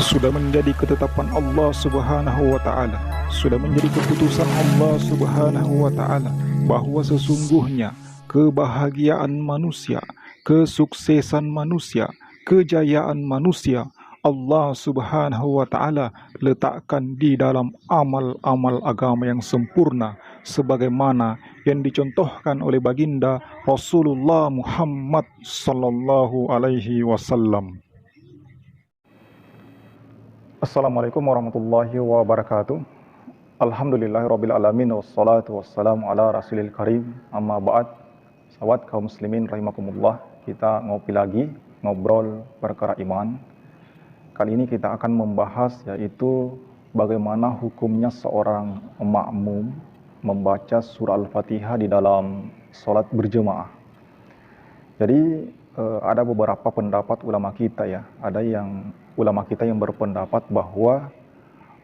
Sudah menjadi ketetapan Allah Subhanahu wa taala, sudah menjadi keputusan Allah Subhanahu wa taala bahwa sesungguhnya kebahagiaan manusia, kesuksesan manusia, kejayaan manusia Allah Subhanahu wa taala letakkan di dalam amal-amal agama yang sempurna sebagaimana yang dicontohkan oleh baginda Rasulullah Muhammad sallallahu alaihi wasallam. Assalamualaikum warahmatullahi wabarakatuh. Alhamdulillahirabbil alamin wassalatu wassalamu ala rasulil karim. Amma ba'd. Sahabat kaum muslimin rahimakumullah, kita ngopi lagi, ngobrol perkara iman. Kali ini kita akan membahas yaitu bagaimana hukumnya seorang makmum membaca surah Al-Fatihah di dalam salat berjemaah. Jadi ada beberapa pendapat ulama kita ya. Ada yang ulama kita yang berpendapat bahwa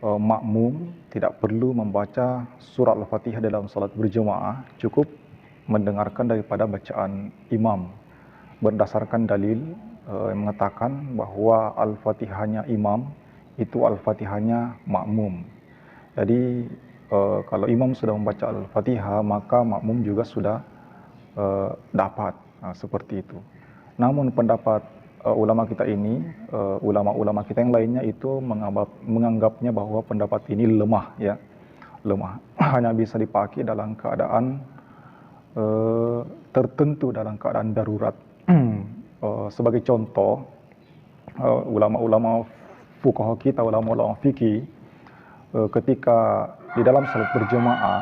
makmum tidak perlu membaca surah Al-Fatihah dalam salat berjemaah, cukup mendengarkan daripada bacaan imam. Berdasarkan dalil yang mengatakan bahwa Al-Fatihahnya imam itu Al-Fatihahnya makmum. Jadi kalau imam sudah membaca Al-Fatihah, maka makmum juga sudah dapat. Seperti itu. Namun pendapat ulama kita ini, ulama-ulama kita yang lainnya itu menganggapnya bahwa pendapat ini lemah ya, lemah. Hanya bisa dipakai dalam keadaan tertentu, dalam keadaan darurat. Sebagai contoh, ulama-ulama fuqaha kita, ulama-ulama fikih, ketika di dalam salat berjemaah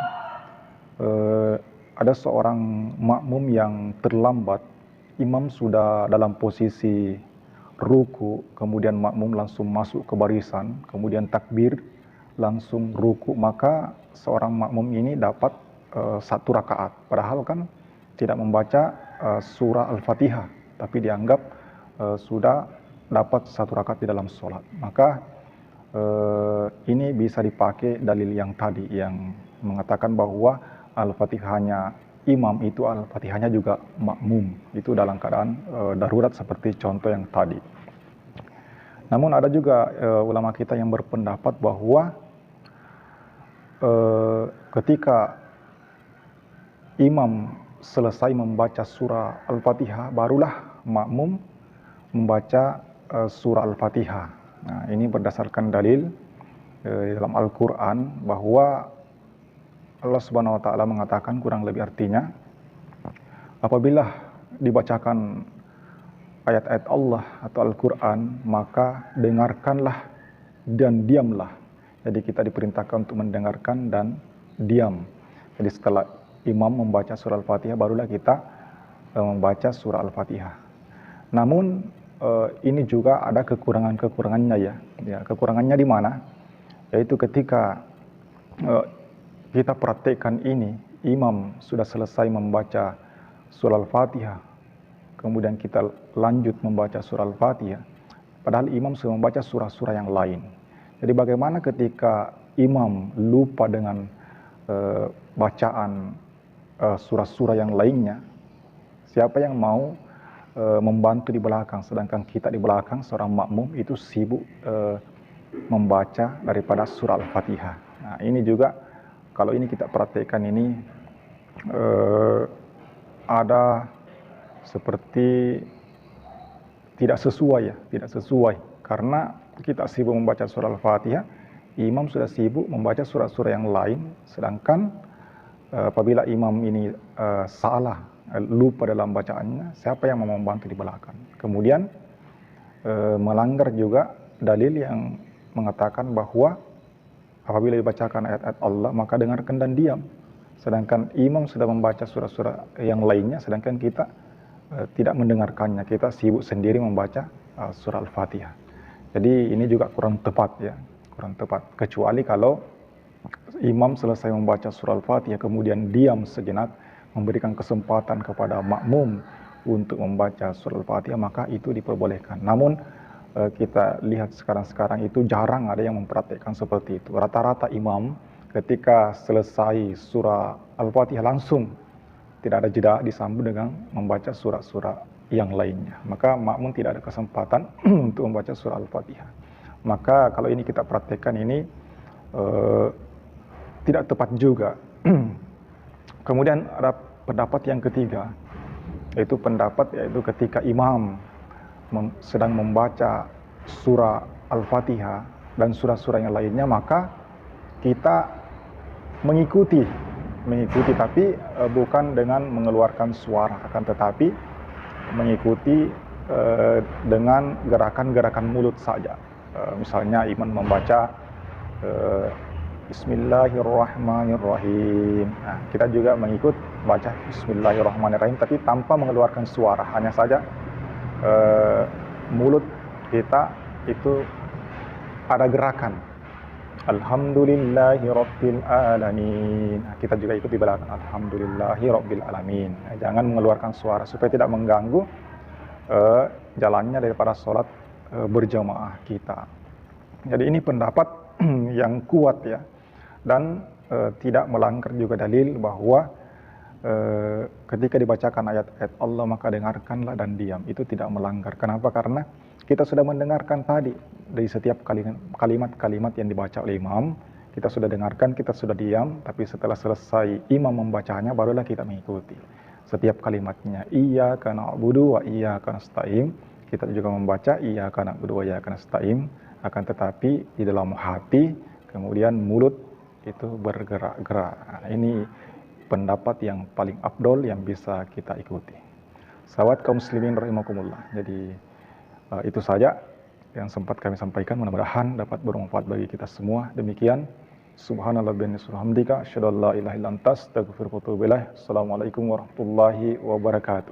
ada seorang makmum yang terlambat, imam sudah dalam posisi ruku, kemudian makmum langsung masuk ke barisan, kemudian takbir, langsung ruku, maka seorang makmum ini dapat satu rakaat. Padahal kan tidak membaca surah Al-Fatihah, tapi dianggap sudah dapat satu rakaat di dalam sholat. Maka ini bisa dipakai dalil yang tadi, yang mengatakan bahwa Al-Fatihahnya imam itu Al-Fatihahnya juga makmum, itu dalam keadaan darurat seperti contoh yang tadi. Namun ada juga ulama kita yang berpendapat bahwa ketika imam selesai membaca surah Al-Fatihah, barulah makmum membaca surah Al-Fatihah. Nah, ini berdasarkan dalil dalam Al-Quran bahwa Allah Subhanahu wa taala mengatakan, kurang lebih artinya, apabila dibacakan ayat-ayat Allah atau Al-Quran, maka dengarkanlah dan diamlah. Jadi kita diperintahkan untuk mendengarkan dan diam. Jadi setelah imam membaca surah Al-Fatihah, barulah kita membaca surah Al-Fatihah. Namun ini juga ada kekurangannya ya. Kekurangannya di mana? Yaitu ketika kita praktekkan ini, imam sudah selesai membaca surah Al-Fatihah, kemudian kita lanjut membaca surah Al-Fatihah, padahal imam sudah membaca surah-surah yang lain. Jadi bagaimana ketika imam lupa dengan bacaan surah-surah yang lainnya? Siapa yang mau membantu di belakang, sedangkan kita di belakang, seorang makmum itu sibuk membaca daripada surah Al-Fatihah. Nah, ini juga kalau ini kita praktekkan ini ada seperti tidak sesuai ya, tidak sesuai, karena kita sibuk membaca surah Al-Fatihah, imam sudah sibuk membaca surah-surah yang lain, sedangkan apabila imam ini salah, lupa dalam bacaannya, siapa yang mau membantu di belakang? Kemudian melanggar juga dalil yang mengatakan bahwa apabila dibacakan ayat-ayat Allah, maka dengarkan dan diam. Sedangkan imam sudah membaca surah-surah yang lainnya, sedangkan kita tidak mendengarkannya. Kita sibuk sendiri membaca surah Al-Fatihah. Jadi ini juga kurang tepat ya, kurang tepat. Kecuali kalau imam selesai membaca surah Al-Fatihah, kemudian diam sejenak, memberikan kesempatan kepada makmum untuk membaca surah Al-Fatihah, maka itu diperbolehkan. Namun kita lihat sekarang itu jarang ada yang mempraktikkan seperti itu. Rata-rata imam ketika selesai surah Al-Fatihah langsung, tidak ada jeda, disambung dengan membaca surah-surah yang lainnya. Maka makmum tidak ada kesempatan untuk membaca surah Al-Fatihah. Maka kalau ini kita praktekkan ini tidak tepat juga. Kemudian ada pendapat yang ketiga, yaitu ketika imam sedang membaca surah Al-Fatihah dan surah-surah yang lainnya, maka kita mengikuti tapi bukan dengan mengeluarkan suara, akan tetapi mengikuti dengan gerakan-gerakan mulut saja. Misalnya imam membaca Bismillahirrahmanirrahim. Nah, kita juga mengikut baca Bismillahirrahmanirrahim, tapi tanpa mengeluarkan suara, hanya saja mulut kita itu ada gerakan. Alhamdulillahirabbil alamin. Nah, kita juga ikut di belakang Alhamdulillahirabbil alamin. Nah, jangan mengeluarkan suara supaya tidak mengganggu jalannya daripada sholat berjamaah kita. Jadi ini pendapat yang kuat ya, dan tidak melanggar juga dalil bahwa ketika dibacakan ayat-ayat Allah maka dengarkanlah dan diam. Itu tidak melanggar. Kenapa? Karena kita sudah mendengarkan tadi dari setiap kalimat-kalimat yang dibaca oleh imam, kita sudah dengarkan, kita sudah diam, tapi setelah selesai imam membacanya barulah kita mengikuti setiap kalimatnya. Iyyaka na'budu wa iyyaka nasta'in. Kita juga membaca iyyaka na'budu wa iyyaka nasta'in, akan tetapi di dalam hati kemudian mulut itu bergerak-gerak. Nah, ini pendapat yang paling afdol yang bisa kita ikuti. Sahabat kaum muslimin rahimakumullah. Jadi itu saja yang sempat kami sampaikan, mudah-mudahan dapat bermanfaat bagi kita semua. Demikian, subhanallah bin hamdika asyhadu an la ilaha illa anta astaghfiruka wa atubu ilaik. Assalamualaikum warahmatullahi wabarakatuh.